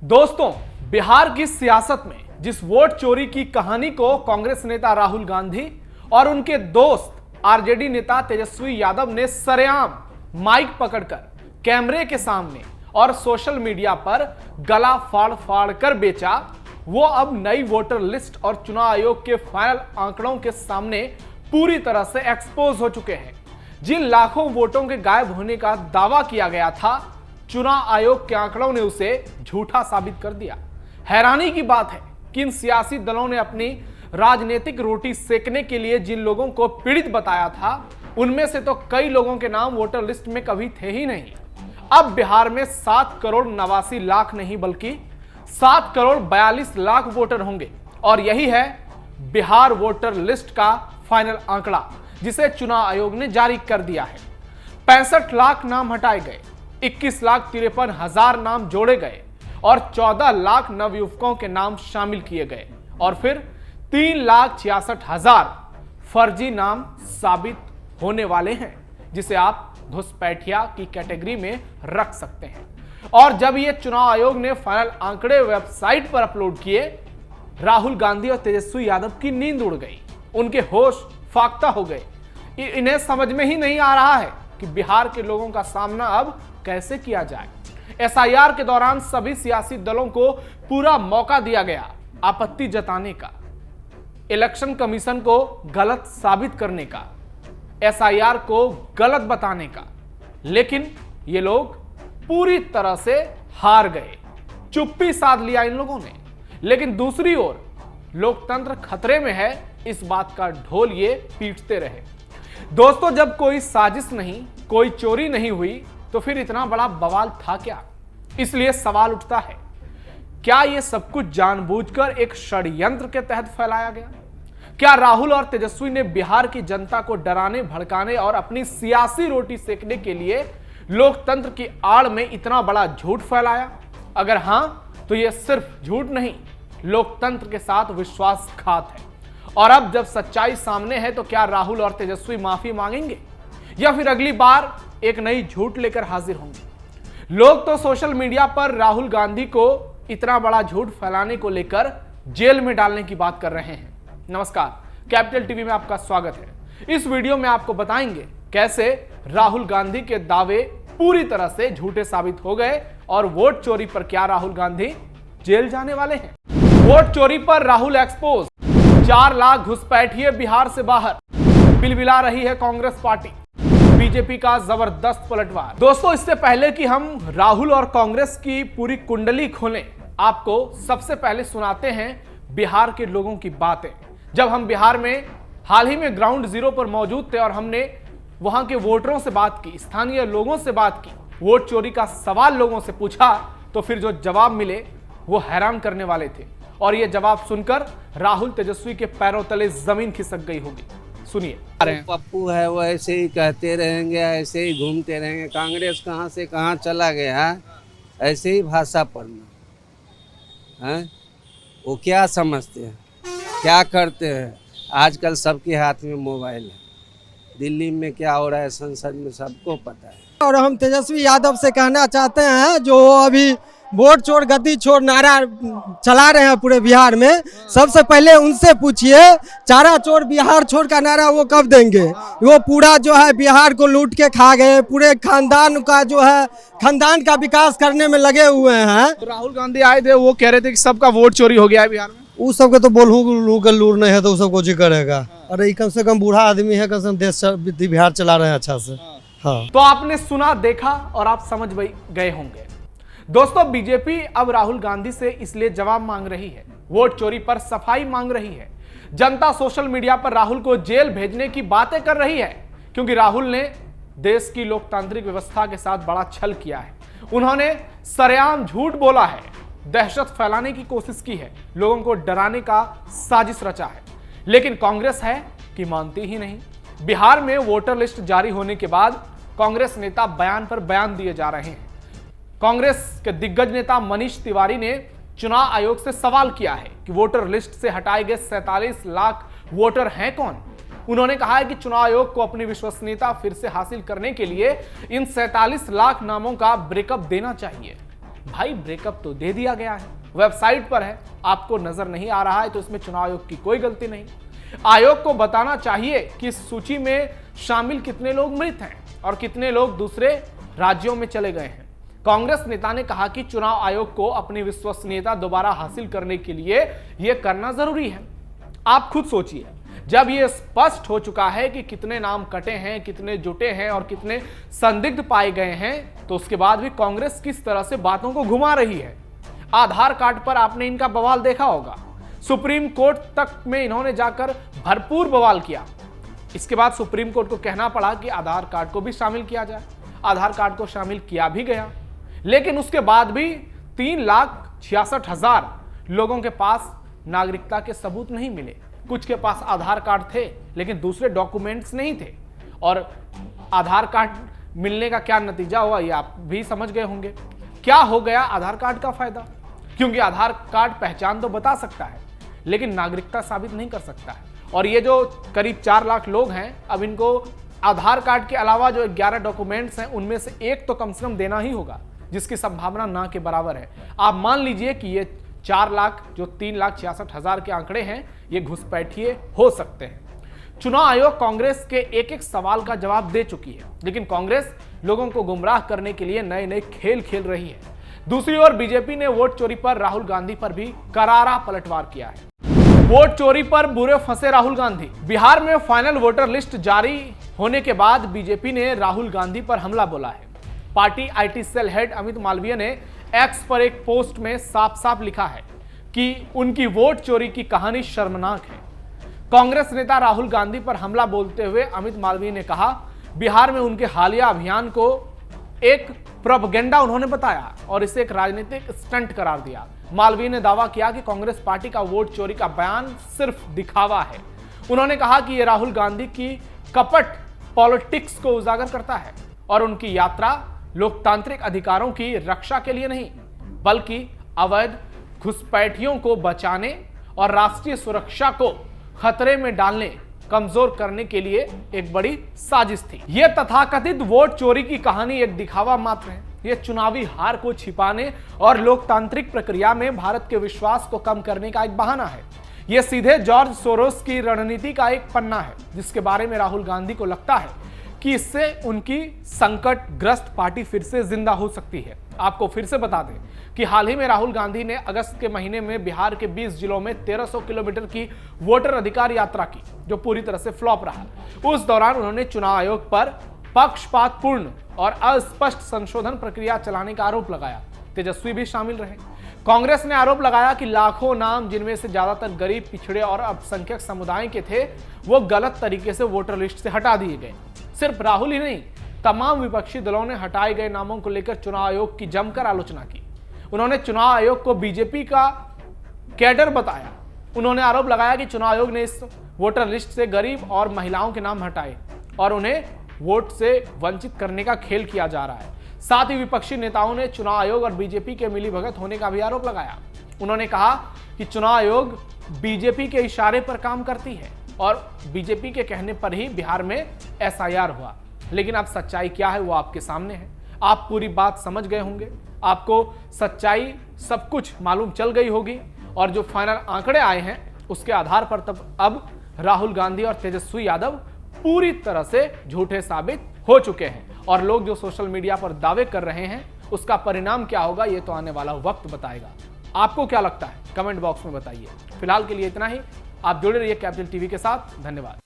दोस्तों, बिहार की सियासत में जिस वोट चोरी की कहानी को कांग्रेस नेता राहुल गांधी और उनके दोस्त आरजेडी नेता तेजस्वी यादव ने सरेआम माइक पकड़कर कैमरे के सामने और सोशल मीडिया पर गला फाड़ फाड़ कर बेचा, वो अब नई वोटर लिस्ट और चुनाव आयोग के फाइनल आंकड़ों के सामने पूरी तरह से एक्सपोज हो चुके हैं। जिन लाखों वोटों के गायब होने का दावा किया गया था, चुनाव आयोग के आंकड़ों ने उसे झूठा साबित कर दिया। हैरानी की बात है कि इन सियासी दलों ने अपनी राजनीतिक रोटी सेकने के लिए जिन लोगों को पीड़ित बताया था, उनमें से तो कई लोगों के नाम वोटर लिस्ट में कभी थे ही नहीं। अब बिहार में 7 करोड़ 89 लाख नहीं बल्कि 7 करोड़ 42 लाख वोटर होंगे और यही है बिहार वोटर लिस्ट का फाइनल आंकड़ा, जिसे चुनाव आयोग ने जारी कर दिया है। 65 लाख नाम हटाए गए, 21,53,000 नाम जोड़े गए और 14 लाख नवयुवकों के नाम शामिल किए गए और फिर 3,66,000 फर्जी नाम साबित होने वाले हैं, जिसे आप घुसपैठिया की कैटेगरी में रख सकते हैं। और जब ये चुनाव आयोग ने फाइनल आंकड़े वेबसाइट पर अपलोड किए, राहुल गांधी और तेजस्वी यादव की नींद उड़ गई, उनके होश फाख्ता हो गए। इन्हें समझ में ही नहीं आ रहा है कि बिहार के लोगों का सामना अब कैसे किया जाए। एसआईआर के दौरान सभी सियासी दलों को पूरा मौका दिया गया आपत्ति जताने का, इलेक्शन कमीशन को गलत साबित करने का, एसआईआर को गलत बताने का, लेकिन ये लोग पूरी तरह से हार गए। चुप्पी साध लिया इन लोगों ने। लेकिन दूसरी ओर लोकतंत्र खतरे में है, इस बात का ढोल ये पीटते रहे। दोस्तों, जब कोई साजिश नहीं, कोई चोरी नहीं हुई, तो फिर इतना बड़ा बवाल था क्या? इसलिए सवाल उठता है, क्या यह सब कुछ जानबूझकर एक षड्यंत्र के तहत फैलाया गया? क्या राहुल और तेजस्वी ने बिहार की जनता को डराने, भड़काने और अपनी सियासी रोटी सेकने के लिए लोकतंत्र की आड़ में इतना बड़ा झूठ फैलाया? अगर हां, तो यह सिर्फ झूठ नहीं, लोकतंत्र के साथ विश्वासघात है। और अब जब सच्चाई सामने है, तो क्या राहुल और तेजस्वी माफी मांगेंगे या फिर अगली बार एक नई झूठ लेकर हाजिर होंगे? लोग तो सोशल मीडिया पर राहुल गांधी को इतना बड़ा झूठ फैलाने को लेकर जेल में डालने की बात कर रहे हैं। नमस्कार, कैपिटल टीवी में आपका स्वागत है। इस वीडियो में आपको बताएंगे कैसे राहुल गांधी के दावे पूरी तरह से झूठे साबित हो गए और वोट चोरी पर क्या राहुल गांधी जेल जाने वाले हैं। वोट चोरी पर राहुल एक्सपोज, 4 लाख घुसपैठिए बिहार से बाहर, बिलबिला रही है कांग्रेस पार्टी, बीजेपी का जबरदस्त पलटवार। दोस्तों, इससे पहले कि हम राहुल और कांग्रेस की पूरी कुंडली खोलें, आपको सबसे पहले सुनाते हैं बिहार के लोगों की बातें। जब हम बिहार में हाल ही में ग्राउंड जीरो पर मौजूद थे और हमने वहां के वोटरों से बात की, स्थानीय लोगों से बात की, वोट चोरी का सवाल लोगों से पूछा, तो फिर जो जवाब मिले वो हैरान करने वाले थे। और ये जवाब सुनकर राहुल तेजस्वी के पैरों तले जमीन खिसक गई होगी। सुनिए। पप्पू है वो ऐसे ही कहते रहेंगे, ऐसे ही घूमते रहेंगे, कांग्रेस कहाँ से कहाँ चला गया, ऐसे ही भाषा पढ़ना है। वो क्या समझते हैं, क्या करते हैं? आजकल सबके हाथ में मोबाइल है। दिल्ली में क्या हो रहा है, संसद में सबको पता है। और हम तेजस्वी यादव से कहना चाहते हैं, जो अभी वोट चोर गद्दी चोर नारा चला रहे हैं पूरे बिहार में, सबसे पहले उनसे पूछिए, चारा चोर बिहार छोड़ का नारा वो कब देंगे? वो पूरा जो है बिहार को लूट के खा गए, पूरे खानदान का जो है खानदान का विकास करने में लगे हुए हैं। तो राहुल गांधी आए थे, वो कह रहे थे कि सबका वोट चोरी हो गया है बिहार में। उस सबके तो बोलू का लूर नहीं है, तो उस सबको जी करेगा। अरे कम से कम बूढ़ा आदमी है, कम से कम देश बिहार चला रहे हैं अच्छा से। हाँ, तो आपने सुना, देखा और आप समझ गए होंगे। दोस्तों, बीजेपी अब राहुल गांधी से इसलिए जवाब मांग रही है, वोट चोरी पर सफाई मांग रही है। जनता सोशल मीडिया पर राहुल को जेल भेजने की बातें कर रही है, क्योंकि राहुल ने देश की लोकतांत्रिक व्यवस्था के साथ बड़ा छल किया है। उन्होंने सरेआम झूठ बोला है, दहशत फैलाने की कोशिश की है, लोगों को डराने का साजिश रचा है। लेकिन कांग्रेस है कि मानती ही नहीं। बिहार में वोटर लिस्ट जारी होने के बाद कांग्रेस नेता बयान पर बयान दिए जा रहे हैं। कांग्रेस के दिग्गज नेता मनीष तिवारी ने चुनाव आयोग से सवाल किया है कि वोटर लिस्ट से हटाए गए 47 लाख वोटर हैं कौन। उन्होंने कहा है कि चुनाव आयोग को अपनी विश्वसनीयता फिर से हासिल करने के लिए इन 47 लाख नामों का ब्रेकअप देना चाहिए। भाई ब्रेकअप तो दे दिया गया है, वेबसाइट पर है, आपको नजर नहीं आ रहा है तो इसमें चुनाव आयोग की कोई गलती नहीं। आयोग को बताना चाहिए कि इस सूची में शामिल कितने लोग मृत हैं और कितने लोग दूसरे राज्यों में चले गए हैं। कांग्रेस नेता ने कहा कि चुनाव आयोग को अपनी विश्वसनीयता दोबारा हासिल करने के लिए यह करना जरूरी है। आप खुद सोचिए, जब यह स्पष्ट हो चुका है कि कितने नाम कटे हैं, कितने जुटे हैं और कितने संदिग्ध पाए गए हैं, तो उसके बाद भी कांग्रेस किस तरह से बातों को घुमा रही है। आधार कार्ड पर आपने इनका बवाल देखा होगा, सुप्रीम कोर्ट तक में इन्होंने जाकर भरपूर बवाल किया। इसके बाद सुप्रीम कोर्ट को कहना पड़ा कि आधार कार्ड को भी शामिल किया जाए। आधार कार्ड को शामिल किया भी गया, लेकिन उसके बाद भी 3,66,000 लोगों के पास नागरिकता के सबूत नहीं मिले। कुछ के पास आधार कार्ड थे लेकिन दूसरे डॉक्यूमेंट्स नहीं थे, और आधार कार्ड मिलने का क्या नतीजा हुआ ये आप भी समझ गए होंगे। क्या हो गया आधार कार्ड का फायदा? क्योंकि आधार कार्ड पहचान तो बता सकता है लेकिन नागरिकता साबित नहीं कर सकता है। और ये जो करीब 4 लाख लोग हैं, अब इनको आधार कार्ड के अलावा जो 11 डॉक्यूमेंट्स हैं उनमें से एक तो कम से कम देना ही होगा, जिसकी संभावना ना के बराबर है। आप मान लीजिए कि ये 4 लाख जो 3,66,000 के आंकड़े हैं ये घुसपैठिए हो सकते हैं। चुनाव आयोग कांग्रेस के एक एक सवाल का जवाब दे चुकी है, लेकिन कांग्रेस लोगों को गुमराह करने के लिए नए नए खेल खेल रही है। दूसरी ओर बीजेपी ने वोट चोरी पर राहुल गांधी पर भी करारा पलटवार किया है। वोट चोरी पर बुरे फंसे राहुल गांधी। बिहार में फाइनल वोटर लिस्ट जारी होने के बाद बीजेपी ने राहुल गांधी पर हमला बोला है। Party IT cell head Amit Malviya ने एक्स पर एक पोस्ट में साफ साफ लिखा है कि उनकी वोट चोरी की कहानी शर्मनाक है। कांग्रेस नेता राहुल गांधी पर हमला बोलते हुए अमित मालवीय ने कहा, बिहार में उनके हालिया अभियान को एक प्रोपेगेंडा उन्होंने बताया और इसे एक राजनीतिक स्टंट करार दिया। मालवीय ने दावा किया कि कांग्रेस पार्टी का वोट चोरी का बयान सिर्फ दिखावा है। उन्होंने कहा कि यह राहुल गांधी की कपट पॉलिटिक्स को उजागर करता है और उनकी यात्रा लोकतांत्रिक अधिकारों की रक्षा के लिए नहीं बल्कि अवैध घुसपैठियों को बचाने और राष्ट्रीय सुरक्षा को खतरे में डालने, कमजोर करने के लिए एक बड़ी साजिश थी। यह तथाकथित वोट चोरी की कहानी एक दिखावा मात्र है। यह चुनावी हार को छिपाने और लोकतांत्रिक प्रक्रिया में भारत के विश्वास को कम करने का एक बहाना है। यह सीधे जॉर्ज सोरोस की रणनीति का एक पन्ना है, जिसके बारे में राहुल गांधी को लगता है कि इससे उनकी संकटग्रस्त पार्टी फिर से जिंदा हो सकती है। आपको फिर से बता दें कि हाल ही में राहुल गांधी ने अगस्त के महीने में बिहार के 20 जिलों में 1300 किलोमीटर की वोटर अधिकार यात्रा की, जो पूरी तरह से फ्लॉप रहा। उस दौरान उन्होंने चुनाव आयोग पर पक्षपातपूर्ण और अस्पष्ट संशोधन प्रक्रिया चलाने का आरोप लगाया। तेजस्वी भी शामिल रहे। कांग्रेस ने आरोप लगाया कि लाखों नाम, जिनमें से ज्यादातर गरीब, पिछड़े और अल्पसंख्यक समुदाय के थे, वो गलत तरीके से वोटर लिस्ट से हटा दिए गए। सिर्फ राहुल ही नहीं, तमाम विपक्षी दलों ने हटाए गए नामों को लेकर चुनाव आयोग की जमकर आलोचना की। उन्होंने चुनाव आयोग को बीजेपी का कैडर बताया। उन्होंने आरोप लगाया कि चुनाव आयोग ने इस वोटर लिस्ट से गरीब और महिलाओं के नाम हटाए और उन्हें वोट से वंचित करने का खेल किया जा रहा है। साथ ही विपक्षी नेताओं ने चुनाव आयोग और बीजेपी के मिलीभगत होने का भी आरोप लगाया। उन्होंने कहा कि चुनाव आयोग बीजेपी के इशारे पर काम करती है और बीजेपी के कहने पर ही बिहार में एसआईआर हुआ। लेकिन अब सच्चाई क्या है वो आपके सामने है। आप पूरी बात समझ गए होंगे, आपको सच्चाई सब कुछ मालूम चल गई होगी और जो फाइनल आंकड़े आए हैं उसके आधार पर तब अब राहुल गांधी और तेजस्वी यादव पूरी तरह से झूठे साबित हो चुके हैं और लोग जो सोशल मीडिया पर दावे कर रहे हैं उसका परिणाम क्या होगा ये तो आने वाला वक्त बताएगा। आपको क्या लगता है कमेंट बॉक्स में बताइए। फिलहाल के लिए इतना ही। आप जुड़े रहिए कैपिटल टीवी के साथ। धन्यवाद।